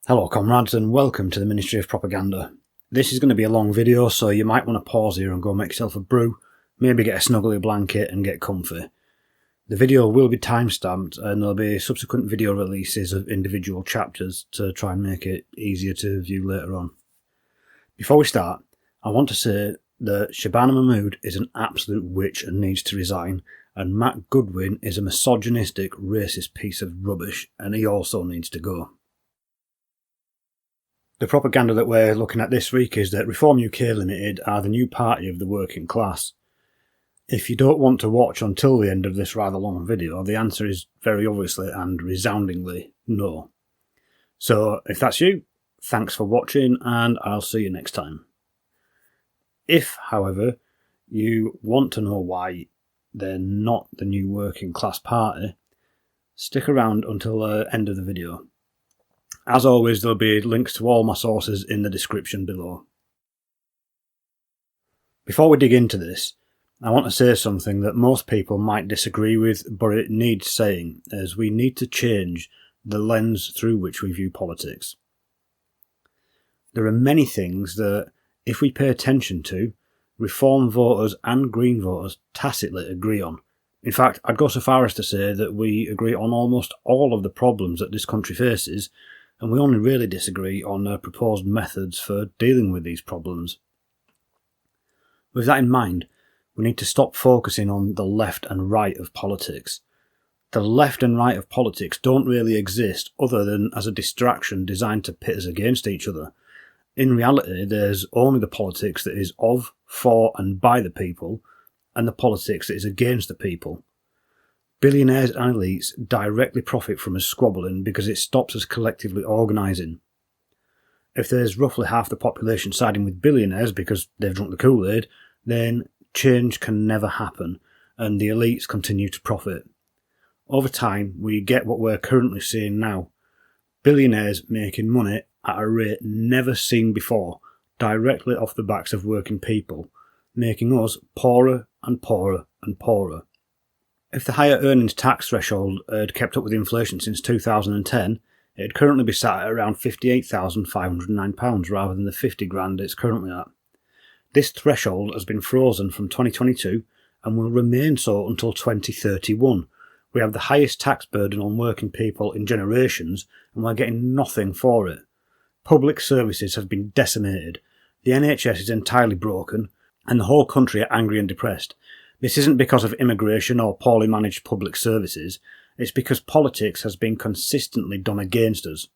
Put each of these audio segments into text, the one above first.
Hello comrades and welcome to the Ministry of Propaganda. This is going to be a long video, so you might want to pause here and go make yourself a brew, maybe get a snuggly blanket and get comfy. The video will be timestamped and there'll be subsequent video releases of individual chapters to try and make it easier to view later on. Before we start, I want to say that Shabana Mahmood is an absolute witch and needs to resign, and Matt Goodwin is a misogynistic, racist piece of rubbish and he also needs to go. The propaganda that we're looking at this week is that Reform UK Ltd are the new party of the working class. If you don't want to watch until the end of this rather long video, the answer is very obviously and resoundingly no. So if that's you, thanks for watching and I'll see you next time. If, however, you want to know why they're not the new working class party, stick around until the end of the video. As always, there'll be links to all my sources in the description below. Before we dig into this, I want to say something that most people might disagree with, but it needs saying, as we need to change the lens through which we view politics. There are many things that, if we pay attention to, Reform voters and Green voters tacitly agree on. In fact, I'd go so far as to say that we agree on almost all of the problems that this country faces, and we only really disagree on proposed methods for dealing with these problems. With that in mind, we need to stop focusing on the left and right of politics. The left and right of politics don't really exist other than as a distraction designed to pit us against each other. In reality, there's only the politics that is of, for and by the people, and the politics that is against the people. Billionaires and elites directly profit from us squabbling because it stops us collectively organising. If there's roughly half the population siding with billionaires because they've drunk the Kool-Aid, then change can never happen and the elites continue to profit. Over time, we get what we're currently seeing now. Billionaires making money at a rate never seen before, directly off the backs of working people, making us poorer and poorer and poorer. If the higher earnings tax threshold had kept up with inflation since 2010, it'd currently be sat at around £58,509 rather than the 50 grand it's currently at. This threshold has been frozen from 2022 and will remain so until 2031. We have the highest tax burden on working people in generations and we're getting nothing for it. Public services have been decimated, the NHS is entirely broken, and the whole country are angry and depressed. This isn't because of immigration or poorly managed public services, it's because politics has been consistently done against us.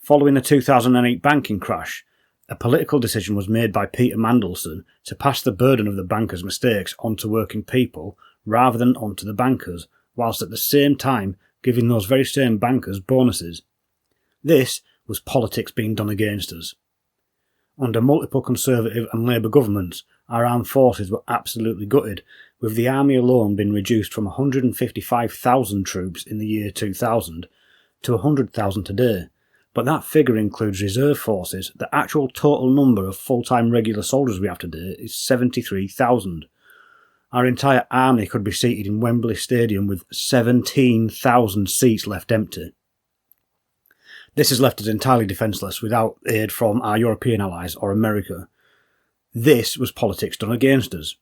Following the 2008 banking crash, a political decision was made by Peter Mandelson to pass the burden of the bankers' mistakes onto working people rather than onto the bankers, whilst at the same time giving those very same bankers bonuses. This was politics being done against us. Under multiple Conservative and Labour governments, our armed forces were absolutely gutted, with the army alone being reduced from 155,000 troops in the year 2000 to 100,000 today. But that figure includes reserve forces. The actual total number of full-time regular soldiers we have today is 73,000. Our entire army could be seated in Wembley Stadium with 17,000 seats left empty. This has left us entirely defenceless without aid from our European allies or America. This was politics done against us.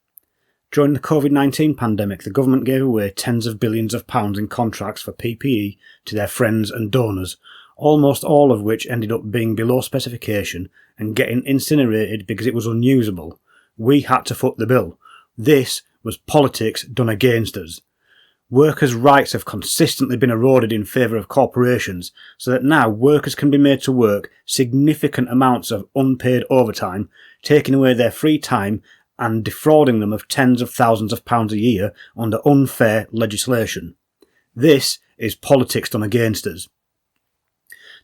During the COVID-19 pandemic, the government gave away tens of billions of pounds in contracts for PPE to their friends and donors, almost all of which ended up being below specification and getting incinerated because it was unusable. We had to foot the bill. This was politics done against us. Workers' rights have consistently been eroded in favour of corporations, so that now workers can be made to work significant amounts of unpaid overtime, taking away their free time and defrauding them of tens of thousands of pounds a year under unfair legislation. This is politics done against us.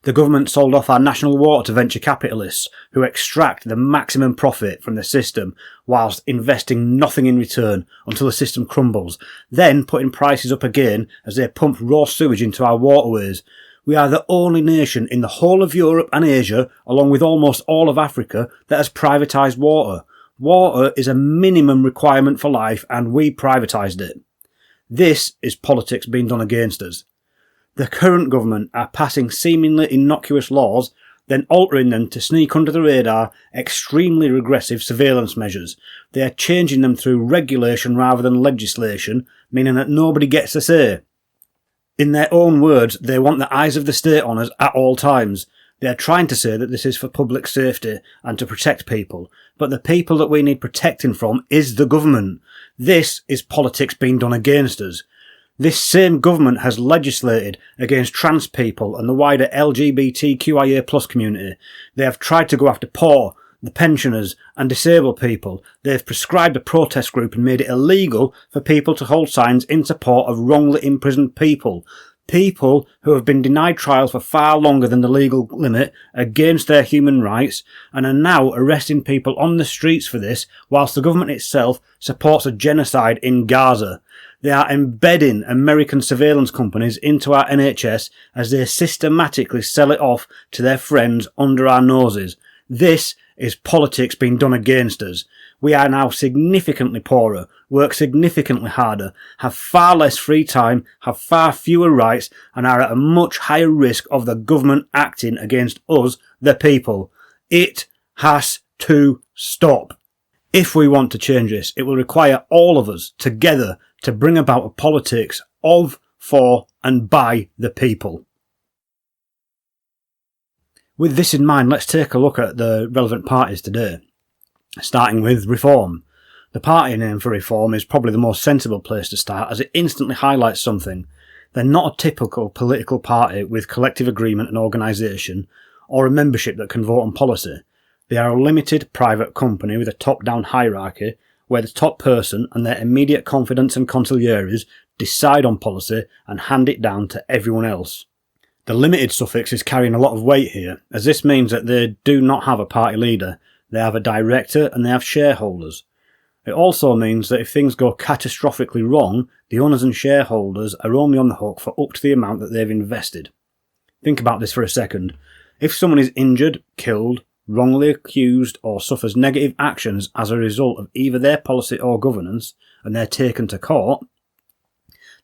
The government sold off our national water to venture capitalists who extract the maximum profit from the system whilst investing nothing in return until the system crumbles, then putting prices up again as they pump raw sewage into our waterways. We are the only nation in the whole of Europe and Asia, along with almost all of Africa, that has privatised water. Water is a minimum requirement for life and we privatised it. This is politics being done against us. The current government are passing seemingly innocuous laws, then altering them to sneak under the radar extremely regressive surveillance measures. They are changing them through regulation rather than legislation, meaning that nobody gets a say. In their own words, they want the eyes of the state on us at all times. They are trying to say that this is for public safety and to protect people, but the people that we need protecting from is the government. This is politics being done against us. This same government has legislated against trans people and the wider LGBTQIA+ community. They have tried to go after poor, the pensioners and disabled people. They have prescribed a protest group and made it illegal for people to hold signs in support of wrongly imprisoned people. People who have been denied trials for far longer than the legal limit against their human rights and are now arresting people on the streets for this, whilst the government itself supports a genocide in Gaza. They are embedding American surveillance companies into our NHS as they systematically sell it off to their friends under our noses. This is politics being done against us. We are now significantly poorer, work significantly harder, have far less free time, have far fewer rights, and are at a much higher risk of the government acting against us, the people. It has to stop. If we want to change this, it will require all of us together to bring about a politics of, for, and by the people. With this in mind, let's take a look at the relevant parties today, starting with Reform. The party name for Reform is probably the most sensible place to start, as it instantly highlights something. They're not a typical political party with collective agreement and organisation, or a membership that can vote on policy. They are a limited private company with a top-down hierarchy, where the top person and their immediate confidants and consiglieres decide on policy and hand it down to everyone else. The limited suffix is carrying a lot of weight here, as this means that they do not have a party leader, they have a director and they have shareholders. It also means that if things go catastrophically wrong, the owners and shareholders are only on the hook for up to the amount that they've invested. Think about this for a second. If someone is injured, killed, wrongly accused or suffers negative actions as a result of either their policy or governance, and they're taken to court,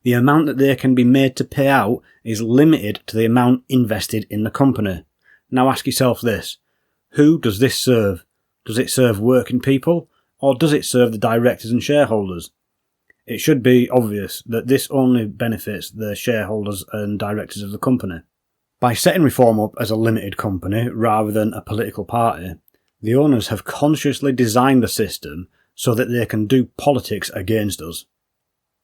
the amount that they can be made to pay out is limited to the amount invested in the company. Now ask yourself this: who does this serve? Does it serve working people, or does it serve the directors and shareholders? It should be obvious that this only benefits the shareholders and directors of the company. By setting Reform up as a limited company rather than a political party, the owners have consciously designed the system so that they can do politics against us.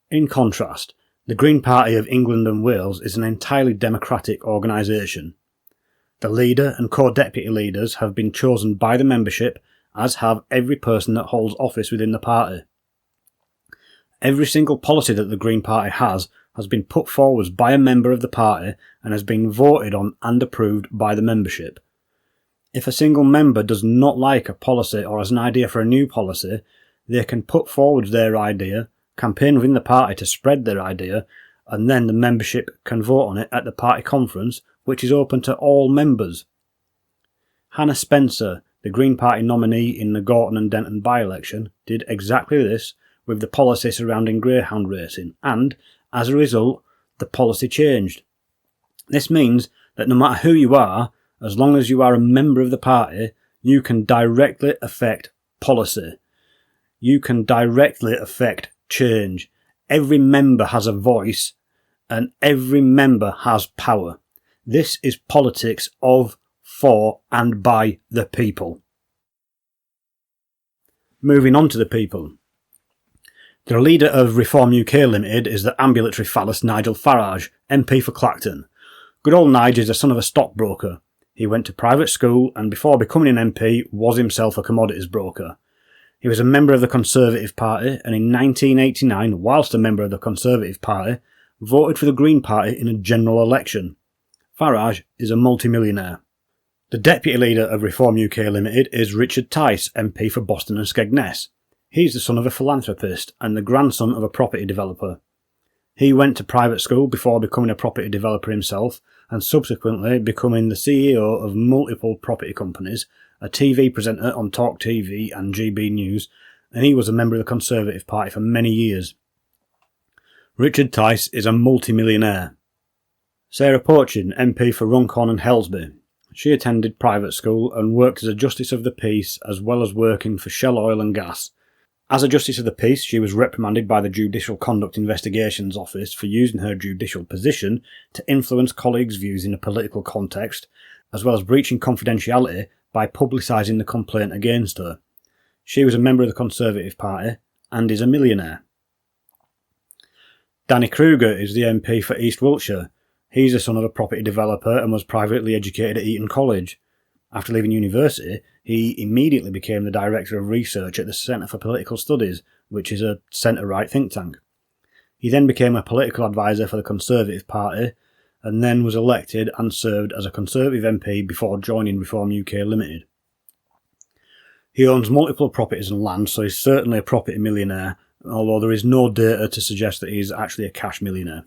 In contrast, the Green Party of England and Wales is an entirely democratic organisation. The leader and co-deputy leaders have been chosen by the membership, as have every person that holds office within the party. Every single policy that the Green Party has been put forward by a member of the party and has been voted on and approved by the membership. If a single member does not like a policy or has an idea for a new policy, they can put forward their idea, campaign within the party to spread their idea, and then the membership can vote on it at the party conference, which is open to all members. Hannah Spencer, the Green Party nominee in the Gorton and Denton by-election, did exactly this with the policy surrounding greyhound racing, and, as a result, the policy changed. This means that no matter who you are, as long as you are a member of the party, you can directly affect policy. You can directly affect change. Every member has a voice, and every member has power. This is politics of, for, and by the people. Moving on to the people. The leader of Reform UK Ltd is the ambulatory phallus Nigel Farage, MP for Clacton. Good old Nige is the son of a stockbroker. He went to private school and before becoming an MP was himself a commodities broker. He was a member of the Conservative Party and in 1989, whilst a member of the Conservative Party, voted for the Green Party in a general election. Farage is a multimillionaire. The deputy leader of Reform UK Ltd is Richard Tice, MP for Boston and Skegness. He's the son of a philanthropist and the grandson of a property developer. He went to private school before becoming a property developer himself and subsequently becoming the CEO of multiple property companies, a TV presenter on Talk TV and GB News, and he was a member of the Conservative Party for many years. Richard Tice is a multimillionaire. Sarah Porchin, MP for Runcorn and Helsby. She attended private school and worked as a Justice of the Peace as well as working for Shell Oil and Gas. As a Justice of the Peace, she was reprimanded by the Judicial Conduct Investigations Office for using her judicial position to influence colleagues' views in a political context, as well as breaching confidentiality by publicising the complaint against her. She was a member of the Conservative Party and is a millionaire. Danny Kruger is the MP for East Wiltshire. He's the son of a property developer and was privately educated at Eton College. After leaving university, he immediately became the Director of Research at the Centre for Political Studies, which is a centre-right think tank. He then became a political advisor for the Conservative Party, and then was elected and served as a Conservative MP before joining Reform UK Ltd. He owns multiple properties and land, so he's certainly a property millionaire, although there is no data to suggest that he's actually a cash millionaire.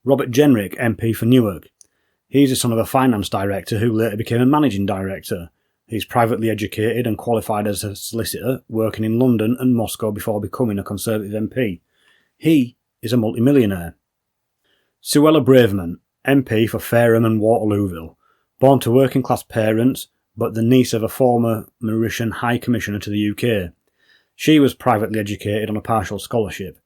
Robert Jenrick, MP for Newark. He's the son of a finance director who later became a managing director. He's privately educated and qualified as a solicitor, working in London and Moscow before becoming a Conservative MP. He is a multimillionaire. Suella Braverman, MP for Fareham and Waterlooville. Born to working class parents, but the niece of a former Mauritian High Commissioner to the UK. She was privately educated on a partial scholarship.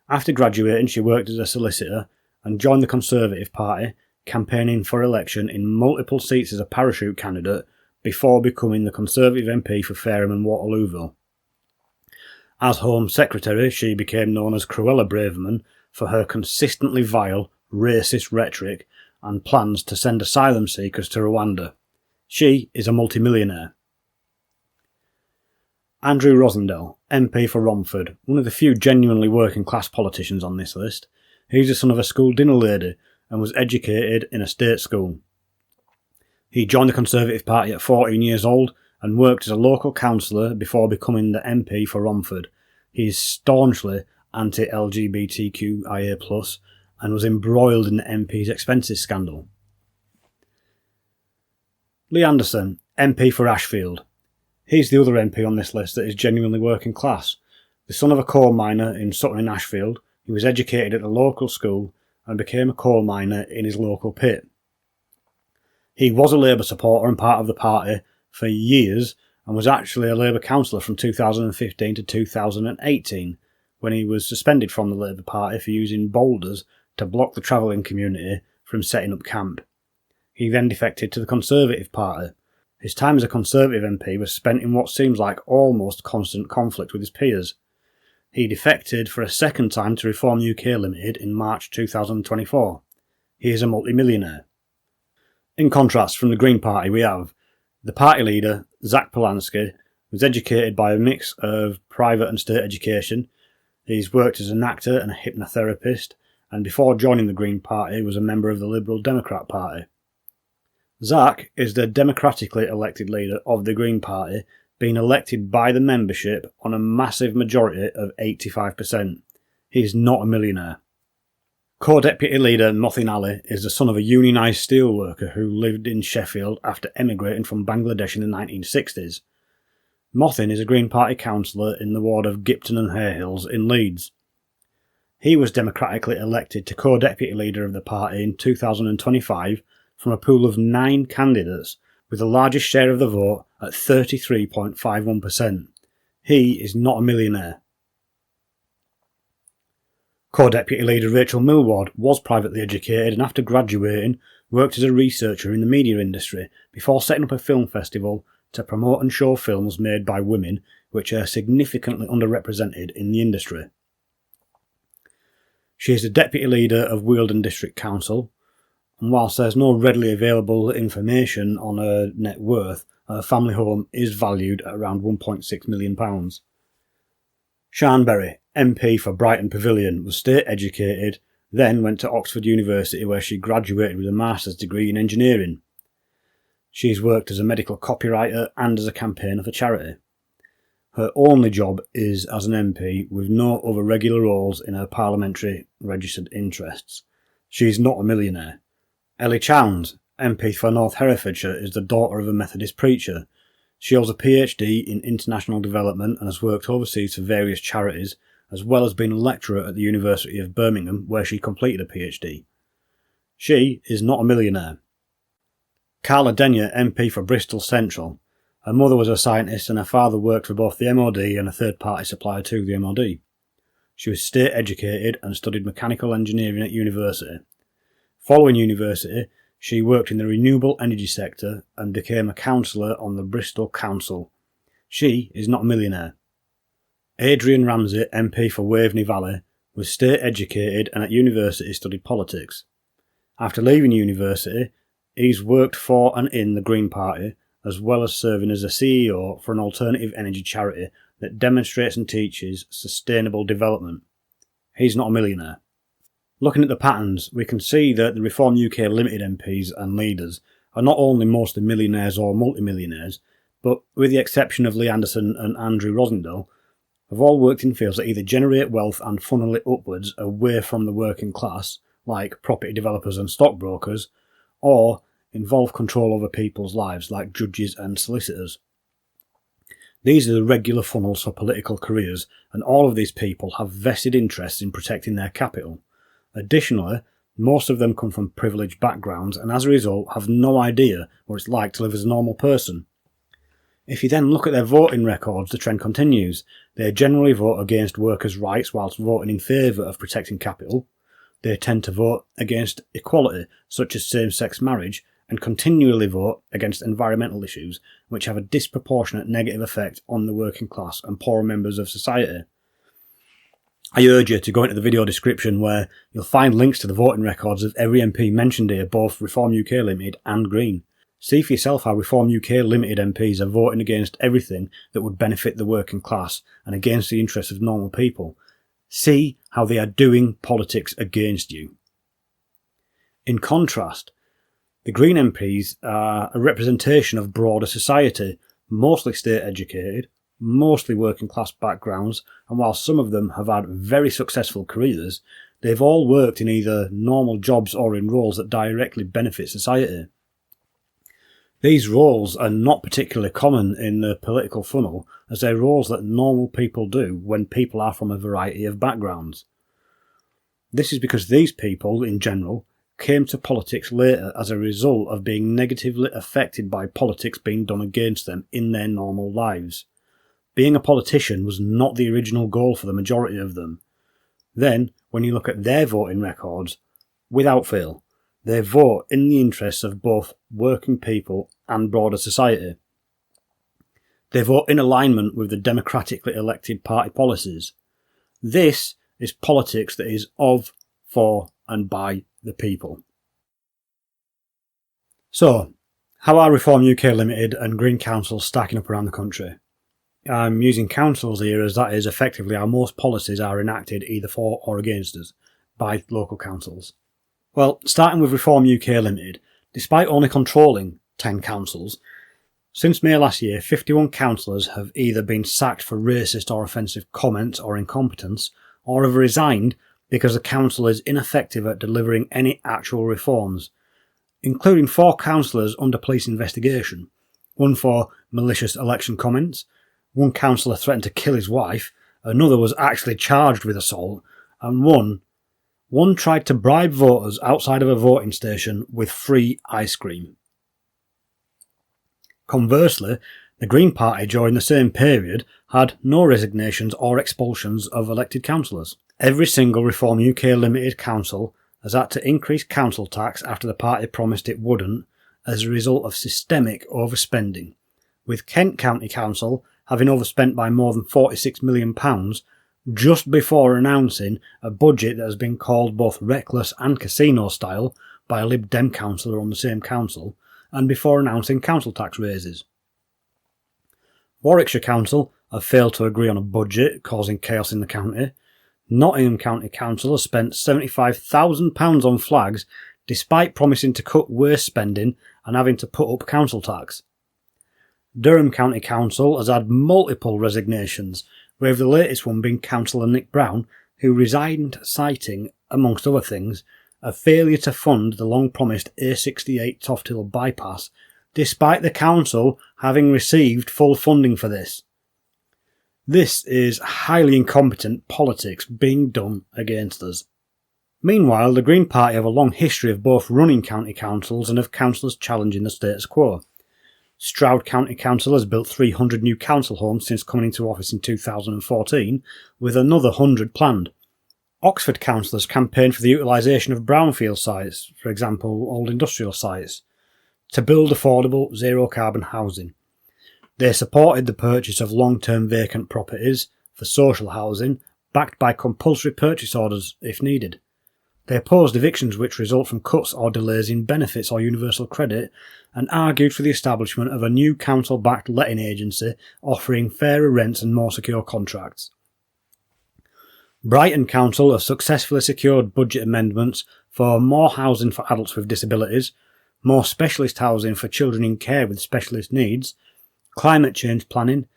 After graduating, she worked as a solicitor and joined the Conservative Party, campaigning for election in multiple seats as a parachute candidate before becoming the Conservative MP for Fareham and Waterlooville. As Home Secretary, she became known as Cruella Braverman for her consistently vile, racist rhetoric and plans to send asylum seekers to Rwanda. She is a multimillionaire. Andrew Rosendale, MP for Romford, one of the few genuinely working class politicians on this list. He's the son of a school dinner lady and was educated in a state school. He joined the Conservative Party at 14 years old and worked as a local councillor before becoming the MP for Romford. He is staunchly anti-LGBTQIA+, and was embroiled in the MP's expenses scandal. Lee Anderson, MP for Ashfield. He's the other MP on this list that is genuinely working class. The son of a coal miner in Sutton in Ashfield, he was educated at a local school and became a coal miner in his local pit. He was a Labour supporter and part of the party for years and was actually a Labour councillor from 2015 to 2018, when he was suspended from the Labour Party for using boulders to block the travelling community from setting up camp. He then defected to the Conservative Party. His time as a Conservative MP was spent in what seems like almost constant conflict with his peers. He defected for a second time to Reform UK Ltd in March 2024. He is a multimillionaire. In contrast, from the Green Party we have the party leader, Zach Polanski, was educated by a mix of private and state education. He's worked as an actor and a hypnotherapist, and before joining the Green Party was a member of the Liberal Democrat Party. Zach is the democratically elected leader of the Green Party, being elected by the membership on a massive majority of 85%. He is not a millionaire. Co-deputy leader Mothin Ali is the son of a unionised steelworker who lived in Sheffield after emigrating from Bangladesh in the 1960s. Mothin is a Green Party councillor in the ward of Gipton and Hayhills in Leeds. He was democratically elected to co-deputy leader of the party in 2025 from a pool of 9 candidates, with the largest share of the vote at 33.51%. He is not a millionaire. Co-deputy leader Rachel Millward was privately educated and after graduating worked as a researcher in the media industry before setting up a film festival to promote and show films made by women which are significantly underrepresented in the industry. She is the deputy leader of Wealdon District Council, and whilst there's no readily available information on her net worth, her family home is valued at around £1.6 million. Sian Berry, MP for Brighton Pavilion, was state educated, then went to Oxford University where she graduated with a master's degree in engineering. She's worked as a medical copywriter and as a campaigner for charity. Her only job is as an MP, with no other regular roles in her parliamentary registered interests. She is not a millionaire. Ellie Chowns, MP for North Herefordshire, is the daughter of a Methodist preacher. She holds a PhD in international development and has worked overseas for various charities, as well as being a lecturer at the University of Birmingham, where she completed a PhD. She is not a millionaire. Carla Denyer, MP for Bristol Central. Her mother was a scientist and her father worked for both the MOD and a third-party supplier to the MOD. She was state educated and studied mechanical engineering at university. Following university, she worked in the renewable energy sector and became a councillor on the Bristol Council. She is not a millionaire. Adrian Ramsey, MP for Waveney Valley, was state educated and at university studied politics. After leaving university, he's worked for and in the Green Party, as well as serving as a CEO for an alternative energy charity that demonstrates and teaches sustainable development. He's not a millionaire. Looking at the patterns, we can see that the Reform UK Ltd MPs and leaders are not only mostly millionaires or multimillionaires, but with the exception of Lee Anderson and Andrew Rosendale, have all worked in fields that either generate wealth and funnel it upwards away from the working class, like property developers and stockbrokers, or involve control over people's lives, like judges and solicitors. These are the regular funnels for political careers, and all of these people have vested interests in protecting their capital. Additionally, most of them come from privileged backgrounds and as a result have no idea what it's like to live as a normal person. If you then look at their voting records, the trend continues. They generally vote against workers' rights whilst voting in favour of protecting capital. They tend to vote against equality, such as same-sex marriage, and continually vote against environmental issues, which have a disproportionate negative effect on the working class and poorer members of society. I urge you to go into the video description where you'll find links to the voting records of every MP mentioned here, both Reform UK Ltd and Green. See for yourself how Reform UK Ltd MPs are voting against everything that would benefit the working class and against the interests of normal people. See how they are doing politics against you. In contrast, the Green MPs are a representation of broader society, mostly state educated, mostly working class backgrounds, and while some of them have had very successful careers, they've all worked in either normal jobs or in roles that directly benefit society. These roles are not particularly common in the political funnel, as they're roles that normal people do when people are from a variety of backgrounds. This is because these people, in general, came to politics later as a result of being negatively affected by politics being done against them in their normal lives. Being a politician was not the original goal for the majority of them. Then, when you look at their voting records, without fail, they vote in the interests of both working people and broader society. They vote in alignment with the democratically elected party policies. This is politics that is of, for and by the people. So, how are Reform UK Ltd and Green Councils stacking up around the country? I'm using councils here as that is effectively how most policies are enacted either for or against us by local councils. Well, starting with Reform UK Ltd, despite only controlling 10 councils, since May last year 51 councillors have either been sacked for racist or offensive comments or incompetence, or have resigned because the council is ineffective at delivering any actual reforms, including 4 councillors under police investigation, one for malicious election comments, one councillor threatened to kill his wife, another was actually charged with assault, and one tried to bribe voters outside of a voting station with free ice cream. Conversely, the Green Party during the same period had no resignations or expulsions of elected councillors. Every single Reform UK Ltd council has had to increase council tax after the party promised it wouldn't as a result of systemic overspending, with Kent County Council having overspent by more than £46 million just before announcing a budget that has been called both reckless and casino style by a Lib Dem councillor on the same council, and before announcing council tax raises. Warwickshire Council have failed to agree on a budget, causing chaos in the county. Nottingham County Council has spent £75,000 on flags despite promising to cut waste spending and having to put up council tax. Durham County Council has had multiple resignations, with the latest one being Councillor Nick Brown, who resigned citing, amongst other things, a failure to fund the long-promised A68 Toft Hill bypass, despite the council having received full funding for this. This is highly incompetent politics being done against us. Meanwhile, the Green Party have a long history of both running county councils and of councillors challenging the status quo. Stroud County Council has built 300 new council homes since coming into office in 2014, with another 100 planned. Oxford councillors campaigned for the utilisation of brownfield sites, for example old industrial sites, to build affordable zero-carbon housing. They supported the purchase of long-term vacant properties for social housing, backed by compulsory purchase orders if needed. They opposed evictions which result from cuts or delays in benefits or universal credit, and argued for the establishment of a new council-backed letting agency offering fairer rents and more secure contracts. Brighton Council have successfully secured budget amendments for more housing for adults with disabilities, more specialist housing for children in care with specialist needs, climate change planning,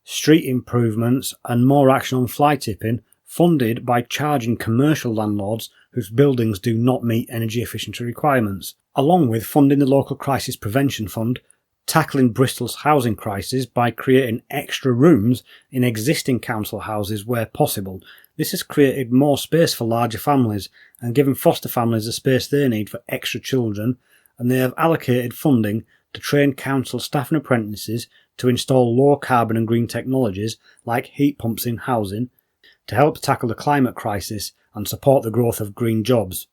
street improvements and more action on fly tipping, funded by charging commercial landlords whose buildings do not meet energy efficiency requirements, along with funding the local crisis prevention fund, tackling Bristol's housing crisis by creating extra rooms in existing council houses where possible. This has created more space for larger families and given foster families the space they need for extra children, and they have allocated funding to train council staff and apprentices to install low carbon and green technologies like heat pumps in housing to help tackle the climate crisis and support the growth of green jobs.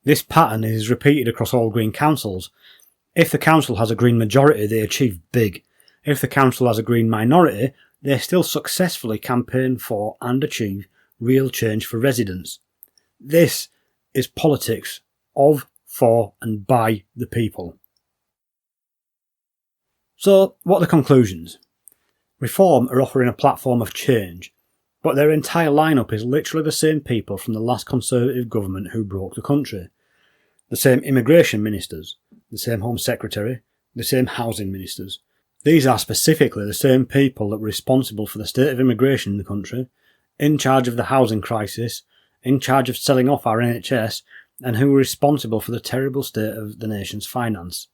This pattern is repeated across all green councils. If the council has a green majority, they achieve big. If the council has a green minority, they still successfully campaign for and achieve real change for residents. This is politics of, for and by the people. So, what are the conclusions? Reform are offering a platform of change, but their entire lineup is literally the same people from the last Conservative government who broke the country. The same immigration ministers, the same Home Secretary, the same housing ministers. These are specifically the same people that were responsible for the state of immigration in the country, in charge of the housing crisis, in charge of selling off our NHS, and who were responsible for the terrible state of the nation's finance.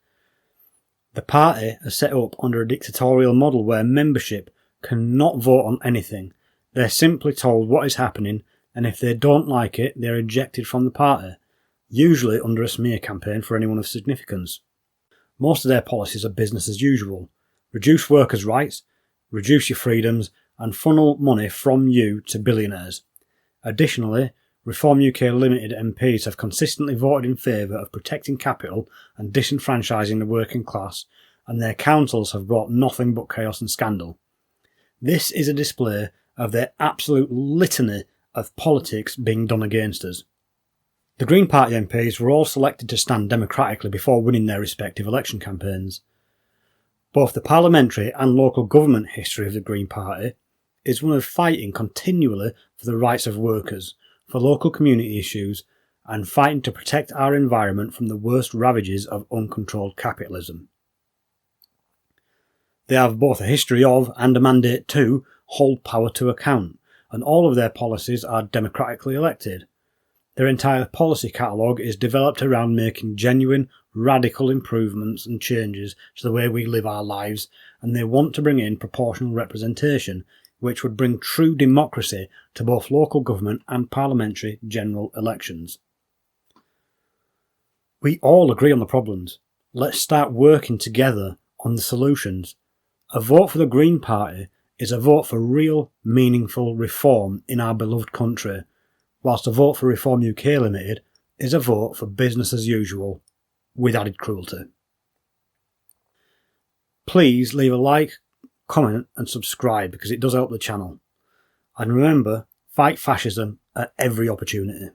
The party is set up under a dictatorial model where membership cannot vote on anything. They're simply told what is happening, and if they don't like it, they're ejected from the party, usually under a smear campaign for anyone of significance. Most of their policies are business as usual. Reduce workers' rights, reduce your freedoms, and funnel money from you to billionaires. Additionally, Reform UK Ltd MPs have consistently voted in favour of protecting capital and disenfranchising the working class, and their councils have brought nothing but chaos and scandal. This is a display of their absolute litany of politics being done against us. The Green Party MPs were all selected to stand democratically before winning their respective election campaigns. Both the parliamentary and local government history of the Green Party is one of fighting continually for the rights of workers, for local community issues, and fighting to protect our environment from the worst ravages of uncontrolled capitalism. They have both a history of and a mandate to hold power to account, and all of their policies are democratically elected. Their entire policy catalogue is developed around making genuine, radical improvements and changes to the way we live our lives, and they want to bring in proportional representation, which would bring true democracy to both local government and parliamentary general elections. We all agree on the problems. Let's start working together on the solutions. A vote for the Green Party is a vote for real, meaningful reform in our beloved country, whilst a vote for Reform UK Ltd is a vote for business as usual, with added cruelty. Please leave a like, comment and subscribe because it does help the channel. And remember, fight fascism at every opportunity.